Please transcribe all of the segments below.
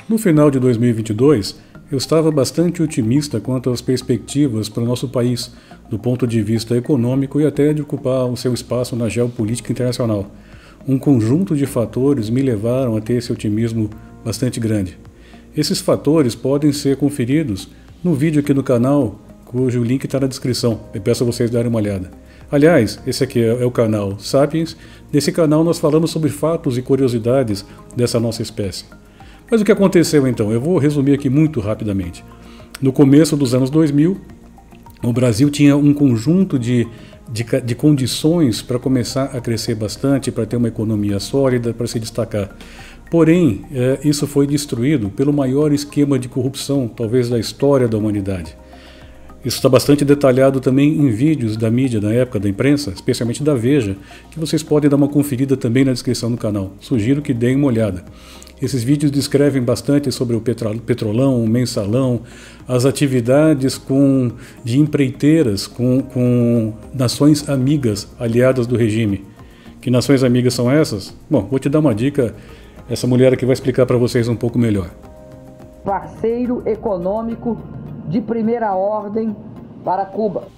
No final de 2022, eu estava bastante otimista quanto às perspectivas para o nosso país, do ponto de vista econômico e até de ocupar o seu espaço na geopolítica internacional. Um conjunto de fatores me levaram a ter esse otimismo bastante grande. Esses fatores podem ser conferidos no vídeo aqui do canal, cujo link está na descrição. Eu peço a vocês darem uma olhada. Aliás, esse aqui é o canal Sapiens. Nesse canal nós falamos sobre fatos e curiosidades dessa nossa espécie. Mas o que aconteceu então? Eu vou resumir aqui muito rapidamente. No começo dos anos 2000, o Brasil tinha um conjunto de condições para começar a crescer bastante, para ter uma economia sólida, para se destacar. Porém, isso foi destruído pelo maior esquema de corrupção, talvez, da história da humanidade. Isso está bastante detalhado também em vídeos da mídia, da época, da imprensa, especialmente da Veja, que vocês podem dar uma conferida também na descrição do canal. Sugiro que deem uma olhada. Esses vídeos descrevem bastante sobre o Petrolão, o Mensalão, as atividades de empreiteiras com nações amigas, aliadas do regime. Que nações amigas são essas? Bom, vou te dar uma dica, essa mulher aqui vai explicar para vocês um pouco melhor. Parceiro econômico de primeira ordem para Cuba.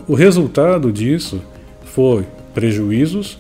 O resultado disso foi prejuízos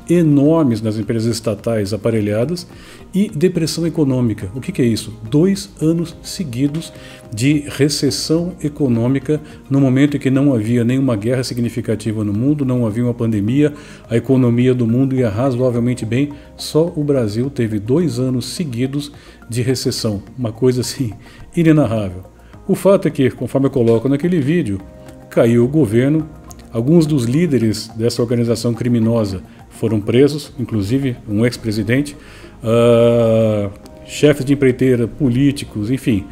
enormes nas empresas estatais aparelhadas e depressão econômica. O que é isso? 2 anos seguidos de recessão econômica, no momento em que não havia nenhuma guerra significativa no mundo, não havia uma pandemia, a economia do mundo ia razoavelmente bem, só o Brasil teve 2 anos seguidos de recessão, uma coisa assim inenarrável. O fato é que, conforme eu coloco naquele vídeo, caiu o governo. Alguns dos líderes dessa organização criminosa foram presos, inclusive um ex-presidente, chefes de empreiteira, políticos, enfim.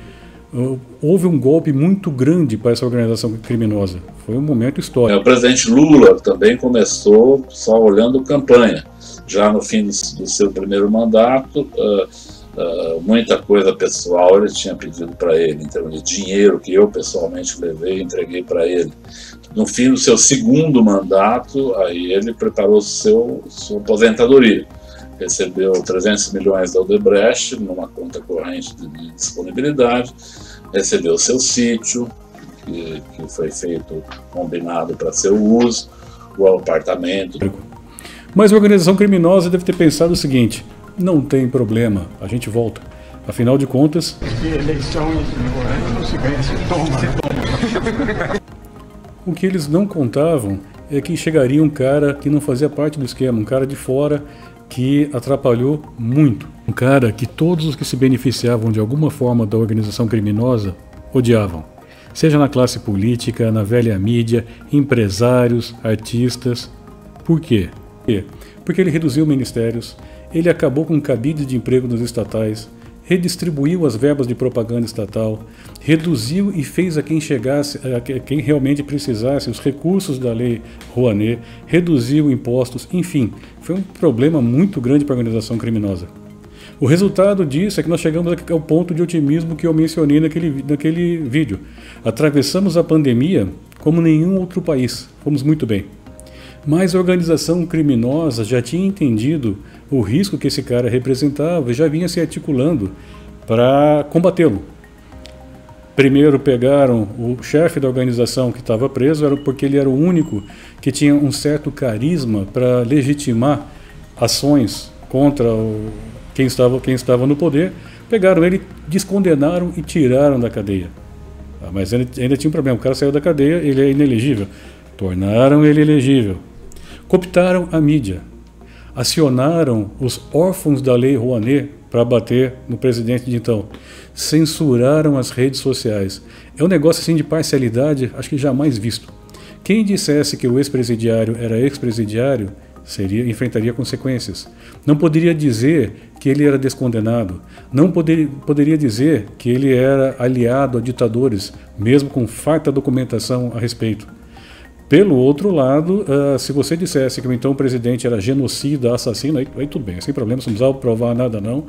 Houve um golpe muito grande para essa organização criminosa. Foi um momento histórico. O presidente Lula também começou só olhando campanha. Já no fim do seu primeiro mandato, muita coisa pessoal ele tinha pedido para ele, em termos de dinheiro que eu pessoalmente levei e entreguei para ele. No fim do seu segundo mandato, aí ele preparou sua aposentadoria. Recebeu 300 milhões da Odebrecht numa conta corrente de disponibilidade, recebeu seu sítio, que foi feito, combinado para seu uso, o apartamento. Mas a organização criminosa deve ter pensado o seguinte: não tem problema, a gente volta. Afinal de contas... eleições, não se ganha, se toma. O que eles não contavam é que chegaria um cara que não fazia parte do esquema, um cara de fora que atrapalhou muito. Um cara que todos os que se beneficiavam de alguma forma da organização criminosa odiavam. Seja na classe política, na velha mídia, empresários, artistas. Por quê? Porque ele reduziu ministérios, ele acabou com cabide de emprego nos estatais, redistribuiu as verbas de propaganda estatal, reduziu e fez a quem realmente precisasse os recursos da lei Rouanet, reduziu impostos, enfim, foi um problema muito grande para a organização criminosa. O resultado disso é que nós chegamos ao ponto de otimismo que eu mencionei naquele vídeo. Atravessamos a pandemia como nenhum outro país, fomos muito bem. Mas a organização criminosa já tinha entendido o risco que esse cara representava e já vinha se articulando para combatê-lo. Primeiro pegaram o chefe da organização que estava preso, porque ele era o único que tinha um certo carisma para legitimar ações contra quem estava no poder. Pegaram ele, descondenaram e tiraram da cadeia. Mas ainda tinha um problema, o cara saiu da cadeia, ele é inelegível. Tornaram ele elegível. Cooptaram a mídia. Acionaram os órfãos da lei Rouanet para bater no presidente de então. Censuraram as redes sociais. É um negócio assim de parcialidade, acho que jamais visto. Quem dissesse que o ex-presidiário era ex-presidiário enfrentaria consequências. Não poderia dizer que ele era descondenado. Não poderia dizer que ele era aliado a ditadores, mesmo com farta documentação a respeito. Pelo outro lado, se você dissesse que o então presidente era genocida, assassino, aí tudo bem, sem problema, não precisava provar nada não,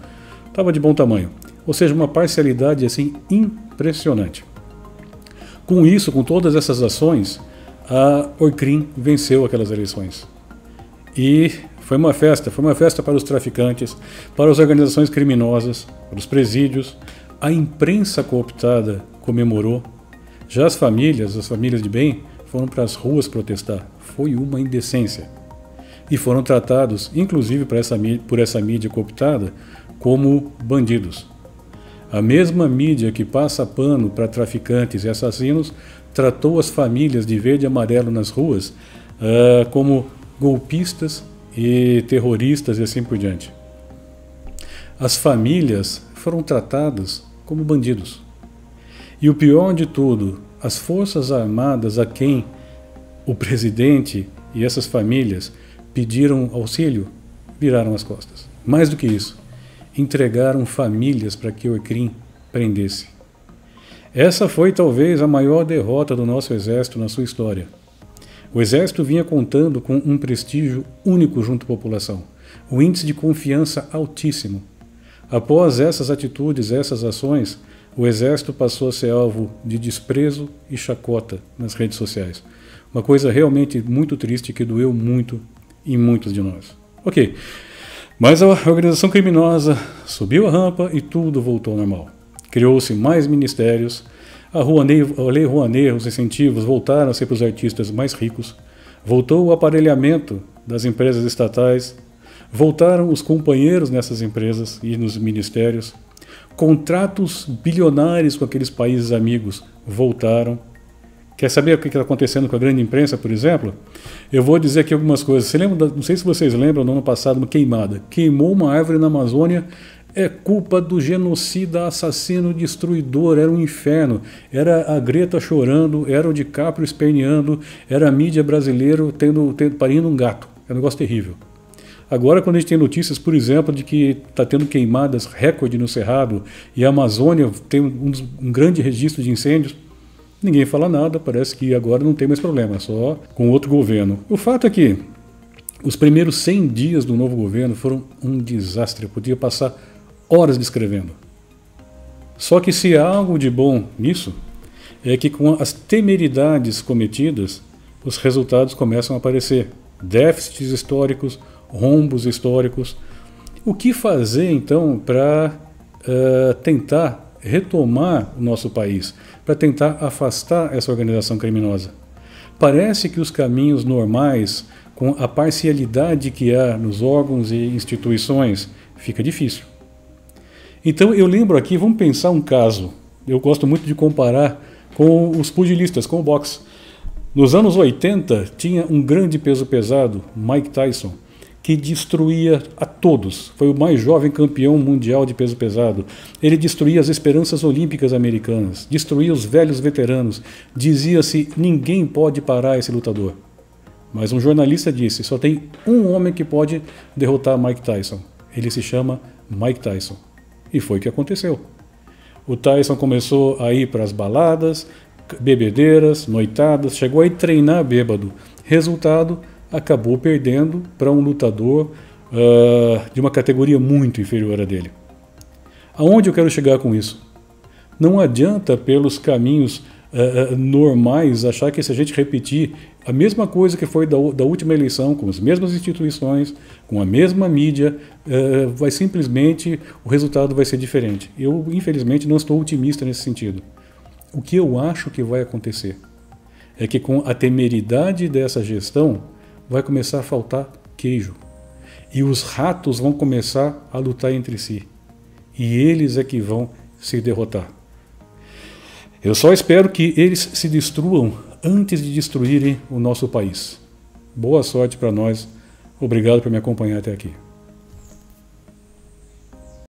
estava de bom tamanho. Ou seja, uma parcialidade assim impressionante. Com isso, com todas essas ações, a Orcrim venceu aquelas eleições. E Foi uma festa para os traficantes, para as organizações criminosas, para os presídios. A imprensa cooptada comemorou. Já as famílias de bem, foram para as ruas protestar. Foi uma indecência. E foram tratados, inclusive por essa mídia cooptada, como bandidos. A mesma mídia que passa pano para traficantes e assassinos tratou as famílias de verde e amarelo nas ruas como golpistas e terroristas e assim por diante. As famílias foram tratadas como bandidos. E o pior de tudo, as Forças Armadas a quem o presidente e essas famílias pediram auxílio, viraram as costas. Mais do que isso, entregaram famílias para que o ECRIM prendesse. Essa foi talvez a maior derrota do nosso exército na sua história. O exército vinha contando com um prestígio único junto à população, um índice de confiança altíssimo. Após essas atitudes, essas ações, o exército passou a ser alvo de desprezo e chacota nas redes sociais. Uma coisa realmente muito triste que doeu muito em muitos de nós. Ok, mas a organização criminosa subiu a rampa e tudo voltou ao normal. Criou-se mais ministérios, a Lei Rouanet, os incentivos voltaram a ser para os artistas mais ricos, voltou o aparelhamento das empresas estatais, voltaram os companheiros nessas empresas e nos ministérios, contratos bilionários com aqueles países amigos voltaram. Quer saber o que está acontecendo com a grande imprensa, por exemplo? Eu vou dizer aqui algumas coisas. Você lembra, não sei se vocês lembram, no ano passado, uma queimada. Queimou uma árvore na Amazônia, é culpa do genocida, assassino, destruidor, era um inferno. Era a Greta chorando, era o DiCaprio esperneando, era a mídia brasileira parindo um gato. É um negócio terrível. Agora, quando a gente tem notícias, por exemplo, de que está tendo queimadas recorde no Cerrado e a Amazônia tem um grande registro de incêndios, ninguém fala nada, parece que agora não tem mais problema, só com outro governo. O fato é que os primeiros 100 dias do novo governo foram um desastre, eu podia passar horas descrevendo. Só que se há algo de bom nisso, é que com as temeridades cometidas, os resultados começam a aparecer. Déficits históricos, rombos históricos. O que fazer então para tentar retomar o nosso país, para tentar afastar essa organização criminosa? Parece que os caminhos normais, com a parcialidade que há nos órgãos e instituições, fica difícil. Então eu lembro aqui, vamos pensar um caso, eu gosto muito de comparar com os pugilistas, com o boxe. Nos anos 80 tinha um grande peso pesado, Mike Tyson, que destruía a todos. Foi o mais jovem campeão mundial de peso pesado. Ele destruía as esperanças olímpicas americanas, destruía os velhos veteranos. Dizia-se, ninguém pode parar esse lutador. Mas um jornalista disse, só tem um homem que pode derrotar Mike Tyson. Ele se chama Mike Tyson. E foi o que aconteceu. O Tyson começou a ir para as baladas, bebedeiras, noitadas, chegou a ir treinar bêbado. Resultado, acabou perdendo para um lutador de uma categoria muito inferior a dele. Aonde eu quero chegar com isso? Não adianta pelos caminhos normais achar que se a gente repetir a mesma coisa que foi da última eleição, com as mesmas instituições, com a mesma mídia, vai simplesmente, o resultado vai ser diferente. Eu, infelizmente, não estou otimista nesse sentido. O que eu acho que vai acontecer é que com a temeridade dessa gestão vai começar a faltar queijo. E os ratos vão começar a lutar entre si. E eles é que vão se derrotar. Eu só espero que eles se destruam antes de destruírem o nosso país. Boa sorte para nós. Obrigado por me acompanhar até aqui.